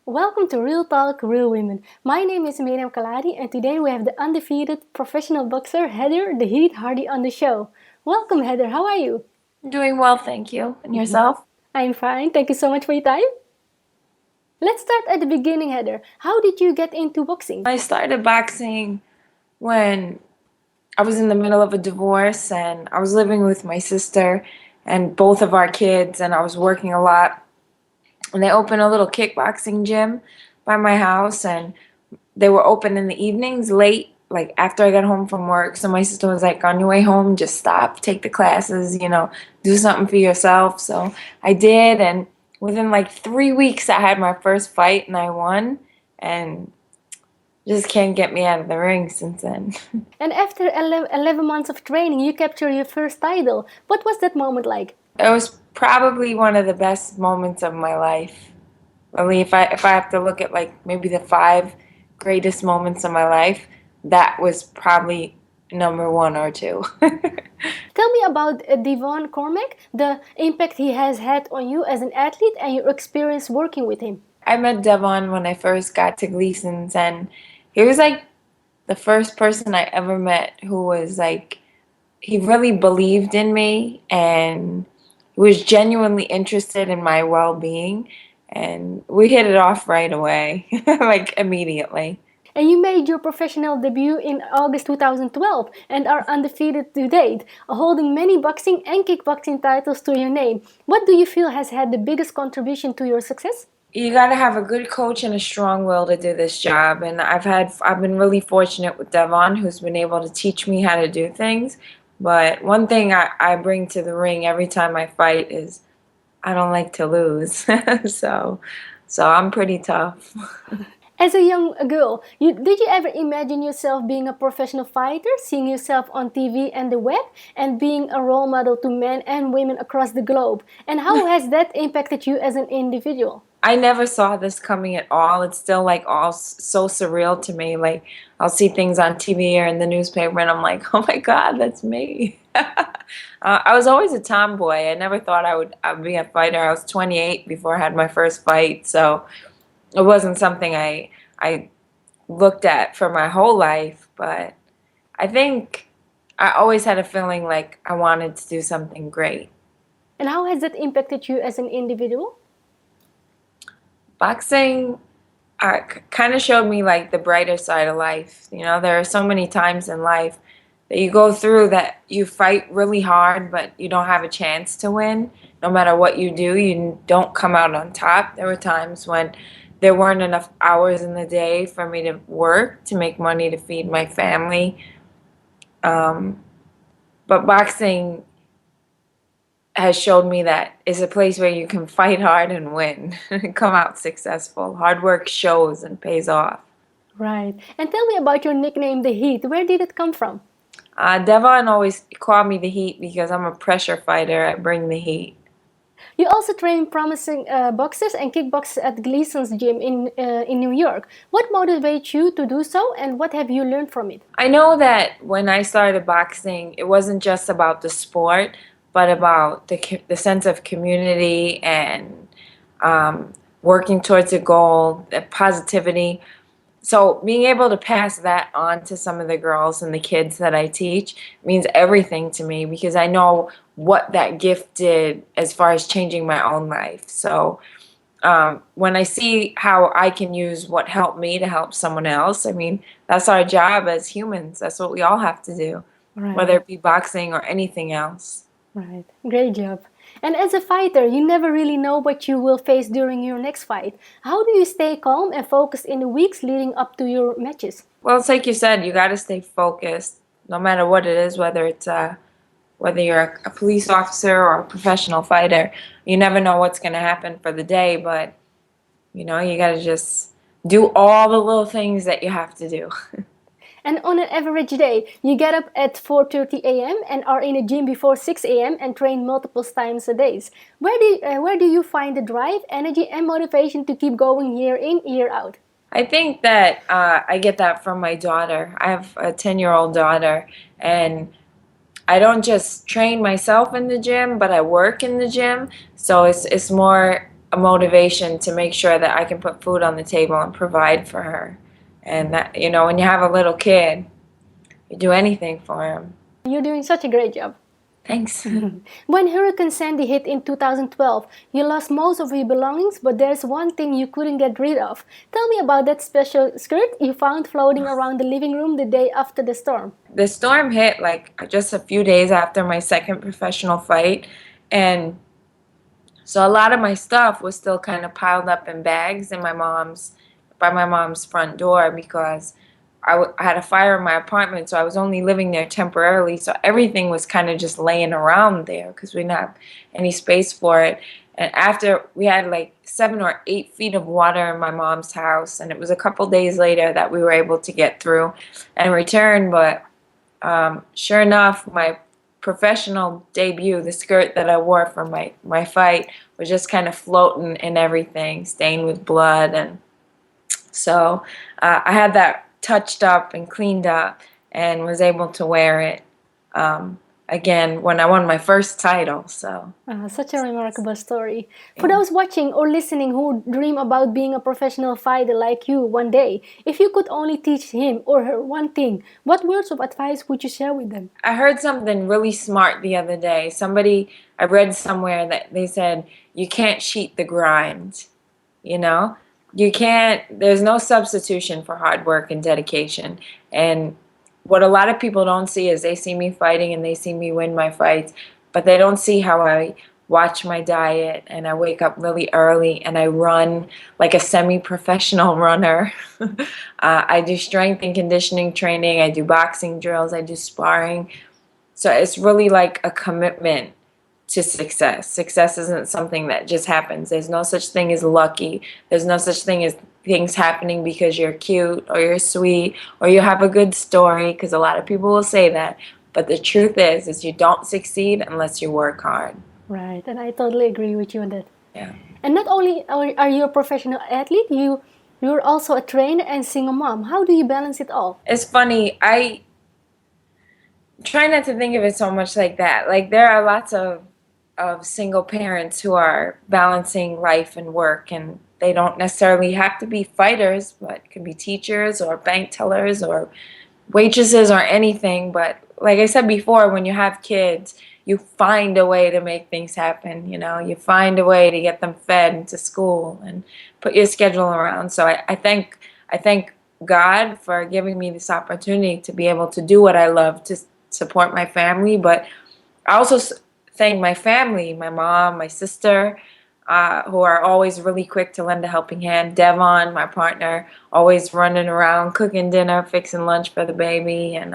Welcome to Real Talk, Real Women. My name is Miriam Khalladi, and today we have the undefeated professional boxer Heather the Heat Hardy on the show. Welcome, Heather. How are you? Doing well, thank you. And yourself? I'm fine. Thank you so much for your time. Let's start at the beginning, Heather. How did you get into boxing? I started boxing when I was in the middle of a divorce and I was living with my sister and both of our kids, and I was working a lot. And they opened a little kickboxing gym by my house, and they were open in the evenings late, like after I got home from work. So my sister was like, on your way home, just stop, take the classes, do something for yourself. So I did, and within like 3 weeks, I had my first fight and I won, and just can't get me out of the ring since then. And after 11 months of training, you captured your first title. What was that moment like? It was probably one of the best moments of my life. Really, if I have to look at like maybe the five greatest moments of my life, that was probably number one or two. Tell me about Devon Cormack, the impact he has had on you as an athlete and your experience working with him. I met Devon when I first got to Gleason's, and he was like the first person I ever met who was like, he really believed in me and was genuinely interested in my well-being, and we hit it off right away, like immediately. And you made your professional debut in August 2012 and are undefeated to date, holding many boxing and kickboxing titles to your name. What do you feel has had the biggest contribution to your success? You got to have a good coach and a strong will to do this job. And I've been really fortunate with Devon, who's been able to teach me how to do things. But one thing I bring to the ring every time I fight is I don't like to lose. so so I'm pretty tough. As a young girl, did you ever imagine yourself being a professional fighter, seeing yourself on TV and the web, and being a role model to men and women across the globe? And how has that impacted you as an individual? I never saw this coming at all. It's still like all so surreal to me. Like I'll see things on TV or in the newspaper, and I'm like, oh my God, that's me. I was always a tomboy. I never thought I'd be a fighter. I was 28 before I had my first fight, so it wasn't something I looked at for my whole life. But I think I always had a feeling like I wanted to do something great. And how has that impacted you as an individual? Boxing kind of showed me like the brighter side of life. There are so many times in life that you go through that you fight really hard, but you don't have a chance to win. No matter what you do, you don't come out on top. There were times when there weren't enough hours in the day for me to work, to make money to feed my family. Um, but boxing has showed me that it's a place where you can fight hard and win and come out successful. Hard work shows and pays off. Right. And tell me about your nickname, The Heat. Where did it come from? Devon always called me the Heat because I'm a pressure fighter. I bring the heat. You also train promising boxers and kickboxers at Gleason's gym in New York. What motivates you to do so, and what have you learned from it? I know that when I started boxing, it wasn't just about the sport, but about the sense of community and working towards a goal, the positivity. So being able to pass that on to some of the girls and the kids that I teach means everything to me, because I know what that gift did as far as changing my own life. So when I see how I can use what helped me to help someone else, I mean, that's our job as humans. That's what we all have to do, whether Right. it be boxing or anything else. Right. Great job. And as a fighter, you never really know what you will face during your next fight. How do you stay calm and focused in the weeks leading up to your matches? Well, it's like you said, you got to stay focused no matter what it is, whether you're a police officer or a professional fighter. You never know what's going to happen for the day, but you got to just do all the little things that you have to do. And on an average day, you get up at 4:30 a.m. and are in a gym before 6 a.m. and train multiple times a day. Where do you find the drive, energy, and motivation to keep going year in, year out? I think that I get that from my daughter. I have a 10-year-old daughter, and I don't just train myself in the gym, but I work in the gym. So it's more a motivation to make sure that I can put food on the table and provide for her. And that, you know, when you have a little kid, you do anything for him. You're doing such a great job. Thanks. When Hurricane Sandy hit in 2012, you lost most of your belongings, but there's one thing you couldn't get rid of. Tell me about that special skirt you found floating around the living room the day after the storm. The storm hit like just a few days after my second professional fight, and so a lot of my stuff was still kind of piled up in bags in by my mom's front door because I had a fire in my apartment, so I was only living there temporarily. So everything was kind of just laying around there because we didn't have any space for it. And after we had like 7 or 8 feet of water in my mom's house, and it was a couple days later that we were able to get through and return. But sure enough, my professional debut, the skirt that I wore for my fight, was just kind of floating in everything, stained with blood. And so I had that touched up and cleaned up and was able to wear it again when I won my first title. So Such a remarkable story. For those watching or listening who dream about being a professional fighter like you one day, if you could only teach him or her one thing, what words of advice would you share with them? I heard something really smart the other day. I read somewhere that they said, you can't cheat the grind, you know? You can't, there's no substitution for hard work and dedication. And what a lot of people don't see is they see me fighting and they see me win my fights, but they don't see how I watch my diet and I wake up really early and I run like a semi-professional runner. I do strength and conditioning training. I do boxing drills. I do sparring. So it's really like a commitment to success. Success isn't something that just happens. There's no such thing as lucky. There's no such thing as things happening because you're cute or you're sweet or you have a good story, because a lot of people will say that. But the truth is you don't succeed unless you work hard. Right, and I totally agree with you on that. Yeah. And not only are you a professional athlete, you're also a trainer and single mom. How do you balance it all? It's funny. I try not to think of it so much like that. Like there are lots of single parents who are balancing life and work, and they don't necessarily have to be fighters, but can be teachers or bank tellers or waitresses or anything. But like I said before, when you have kids, you find a way to make things happen. You know, you find a way to get them fed into school and put your schedule around. So I thank God for giving me this opportunity to be able to do what I love, to support my family. But I also thank my family, my mom, my sister, who are always really quick to lend a helping hand. Devon, my partner, always running around, cooking dinner, fixing lunch for the baby, and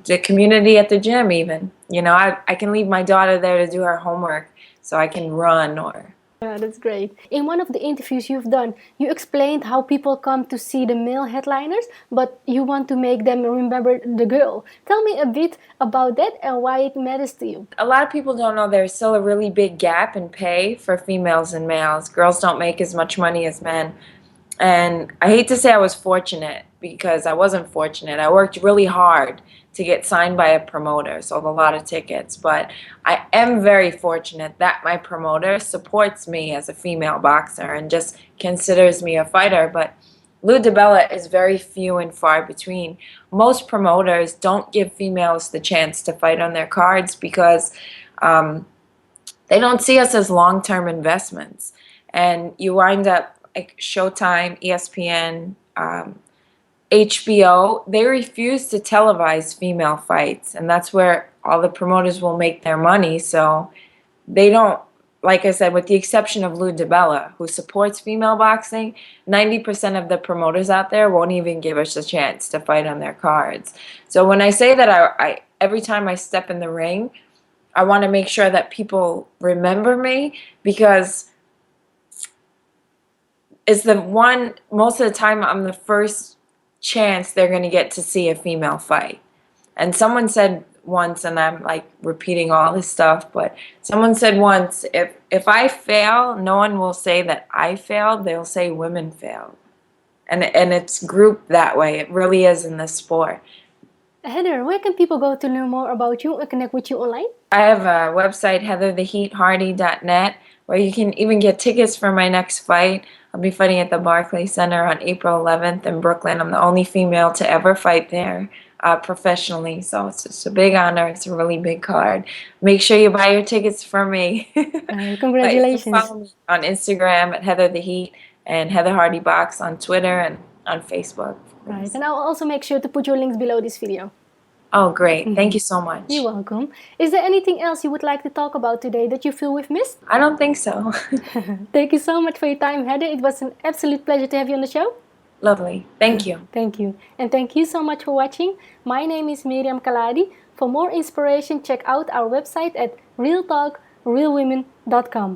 the community at the gym even. You know, I can leave my daughter there to do her homework so I can run or... Yeah, that's great. In one of the interviews you've done, you explained how people come to see the male headliners, but you want to make them remember the girl. Tell me a bit about that and why it matters to you. A lot of people don't know there's still a really big gap in pay for females and males. Girls don't make as much money as men. And I hate to say I was fortunate, because I wasn't fortunate. I worked really hard to get signed by a promoter, sold a lot of tickets. But I am very fortunate that my promoter supports me as a female boxer and just considers me a fighter. But Lou DiBella is very few and far between. Most promoters don't give females the chance to fight on their cards because they don't see us as long-term investments. And you wind up like Showtime, ESPN, HBO, they refuse to televise female fights, and that's where all the promoters will make their money. So they don't, like I said, with the exception of Lou DiBella, who supports female boxing, 90% of the promoters out there won't even give us a chance to fight on their cards. So when I say that I every time I step in the ring, I want to make sure that people remember me, because it's the one, most of the time I'm the first chance they're going to get to see a female fight. And someone said once, and I'm like repeating all this stuff, but someone said once, if I fail, no one will say that I failed, they'll say women failed. And it's grouped that way. It really is in this sport. Heather, where can people go to learn more about you and connect with you online? I have a website, heathertheheathardy.net, where you can even get tickets for my next fight. I'll be fighting at the Barclays Center on April 11th in Brooklyn. I'm the only female to ever fight there professionally, so it's just a big honor. It's a really big card. Make sure you buy your tickets for me. But you can Congratulations. follow me on Instagram at Heather the Heat and Heather Hardy Box on Twitter and on Facebook. Right, and I'll also make sure to put your links below this video. Oh, great. Thank you so much. You're welcome. Is there anything else you would like to talk about today that you feel we've missed? I don't think so. Thank you so much for your time, Heather. It was an absolute pleasure to have you on the show. Lovely. Thank you. Thank you. And thank you so much for watching. My name is Miriam Khalladi. For more inspiration, check out our website at realtalkrealwomen.com.